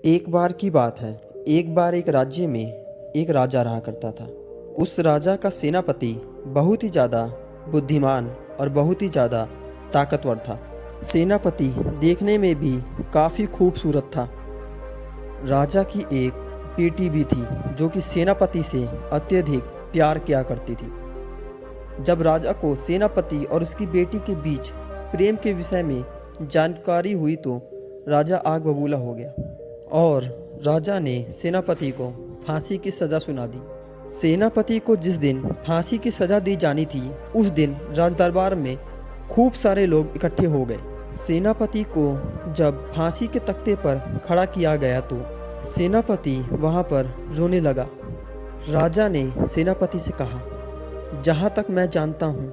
एक बार की बात है। एक बार एक राज्य में एक राजा रहा करता था। उस राजा का सेनापति बहुत ही ज़्यादा बुद्धिमान और बहुत ही ज़्यादा ताकतवर था। सेनापति देखने में भी काफ़ी खूबसूरत था। राजा की एक बेटी भी थी जो कि सेनापति से अत्यधिक प्यार किया करती थी। जब राजा को सेनापति और उसकी बेटी के बीच प्रेम के विषय में जानकारी हुई तो राजा आग बबूला हो गया और राजा ने सेनापति को फांसी की सज़ा सुना दी। सेनापति को जिस दिन फांसी की सज़ा दी जानी थी उस दिन राजदरबार में खूब सारे लोग इकट्ठे हो गए। सेनापति को जब फांसी के तख्ते पर खड़ा किया गया तो सेनापति वहां पर रोने लगा। राजा ने सेनापति से कहा, जहाँ तक मैं जानता हूँ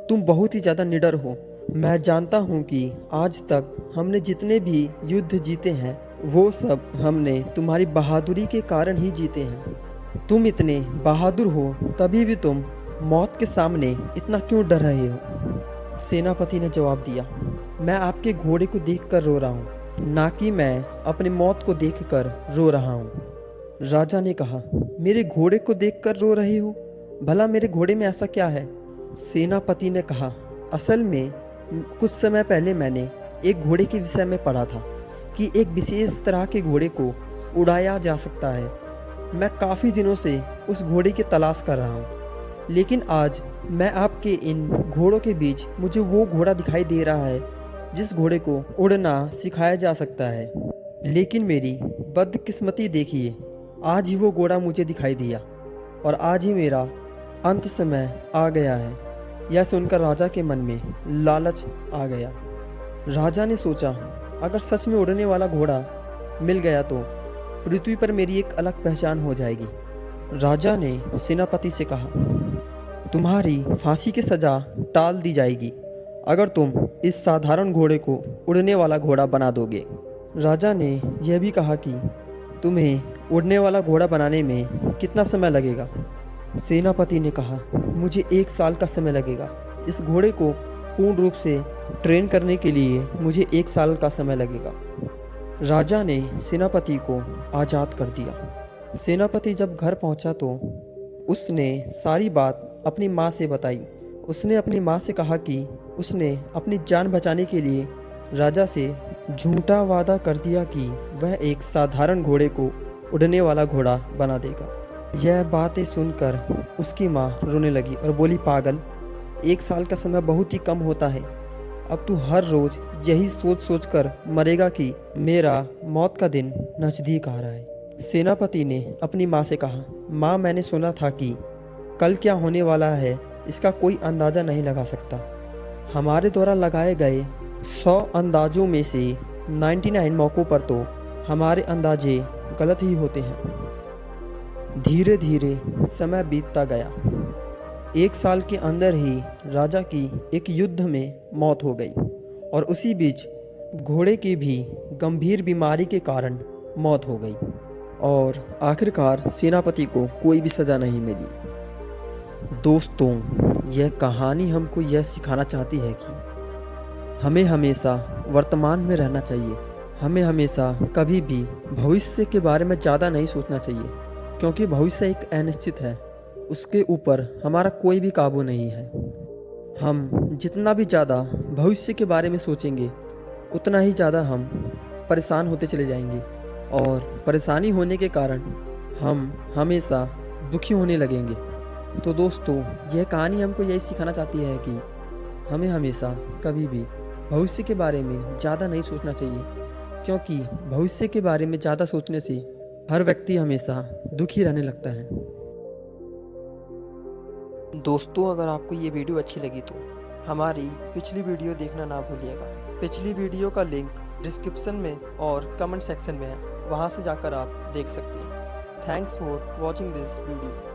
तुम बहुत ही ज़्यादा निडर हो। मैं जानता हूँ कि आज तक हमने जितने भी युद्ध जीते हैं वो सब हमने तुम्हारी बहादुरी के कारण ही जीते हैं। तुम इतने बहादुर हो तभी भी तुम मौत के सामने इतना क्यों डर रहे हो? सेनापति ने जवाब दिया, मैं आपके घोड़े को देखकर रो रहा हूँ, ना कि मैं अपनी मौत को देखकर रो रहा हूँ। राजा ने कहा, मेरे घोड़े को देखकर रो रहे हो? भला मेरे घोड़े में ऐसा क्या है? सेनापति ने कहा, असल में कुछ समय पहले मैंने एक घोड़े के विषय में पढ़ा था कि एक विशेष तरह के घोड़े को उड़ाया जा सकता है। मैं काफ़ी दिनों से उस घोड़े की तलाश कर रहा हूँ, लेकिन आज मैं आपके इन घोड़ों के बीच मुझे वो घोड़ा दिखाई दे रहा है जिस घोड़े को उड़ना सिखाया जा सकता है। लेकिन मेरी बदकिस्मती देखिए, आज ही वो घोड़ा मुझे दिखाई दिया और आज ही मेरा अंत समय आ गया है। यह सुनकर राजा के मन में लालच आ गया। राजा ने सोचा, अगर सच में उड़ने वाला घोड़ा मिल गया तो पृथ्वी पर मेरी एक अलग पहचान हो जाएगी। राजा ने सेनापति से कहा, तुम्हारी फांसी की सज़ा टाल दी जाएगी अगर तुम इस साधारण घोड़े को उड़ने वाला घोड़ा बना दोगे। राजा ने यह भी कहा कि तुम्हें उड़ने वाला घोड़ा बनाने में कितना समय लगेगा? सेनापति ने कहा, मुझे 1 साल का समय लगेगा। इस घोड़े को पूर्ण रूप से ट्रेन करने के लिए मुझे 1 साल का समय लगेगा। राजा ने सेनापति को आज़ाद कर दिया। सेनापति जब घर पहुंचा तो उसने सारी बात अपनी माँ से बताई। उसने अपनी माँ से कहा कि उसने अपनी जान बचाने के लिए राजा से झूठा वादा कर दिया कि वह एक साधारण घोड़े को उड़ने वाला घोड़ा बना देगा। यह बातें सुनकर उसकी माँ रोने लगी और बोली, पागल, 1 साल का समय बहुत ही कम होता है। अब तू हर रोज़ यही सोच सोच कर मरेगा कि मेरा मौत का दिन नज़दीक आ रहा है। सेनापति ने अपनी माँ से कहा, माँ, मैंने सुना था कि कल क्या होने वाला है इसका कोई अंदाज़ा नहीं लगा सकता। हमारे द्वारा लगाए गए 100 अंदाज़ों में से 99 मौक़ों पर तो हमारे अंदाजे गलत ही होते हैं। धीरे धीरे समय बीतता गया। 1 साल के अंदर ही राजा की एक युद्ध में मौत हो गई और उसी बीच घोड़े की भी गंभीर बीमारी के कारण मौत हो गई और आखिरकार सेनापति को कोई भी सज़ा नहीं मिली। दोस्तों, यह कहानी हमको यह सिखाना चाहती है कि हमें हमेशा वर्तमान में रहना चाहिए। हमें हमेशा कभी भी भविष्य के बारे में ज़्यादा नहीं सोचना चाहिए, क्योंकि भविष्य एक अनिश्चित है, उसके ऊपर हमारा कोई भी काबू नहीं है। हम जितना भी ज़्यादा भविष्य के बारे में सोचेंगे उतना ही ज़्यादा हम परेशान होते चले जाएंगे और परेशानी होने के कारण हम हमेशा दुखी होने लगेंगे। तो दोस्तों, यह कहानी हमको यही सिखाना चाहती है कि हमें हमेशा कभी भी भविष्य के बारे में ज़्यादा नहीं सोचना चाहिए, क्योंकि भविष्य के बारे में ज़्यादा सोचने से हर व्यक्ति हमेशा दुखी रहने लगता है। दोस्तों, अगर आपको ये वीडियो अच्छी लगी तो हमारी पिछली वीडियो देखना ना भूलिएगा। पिछली वीडियो का लिंक डिस्क्रिप्शन में और कमेंट सेक्शन में है, वहाँ से जाकर आप देख सकते हैं। Thanks for watching this video.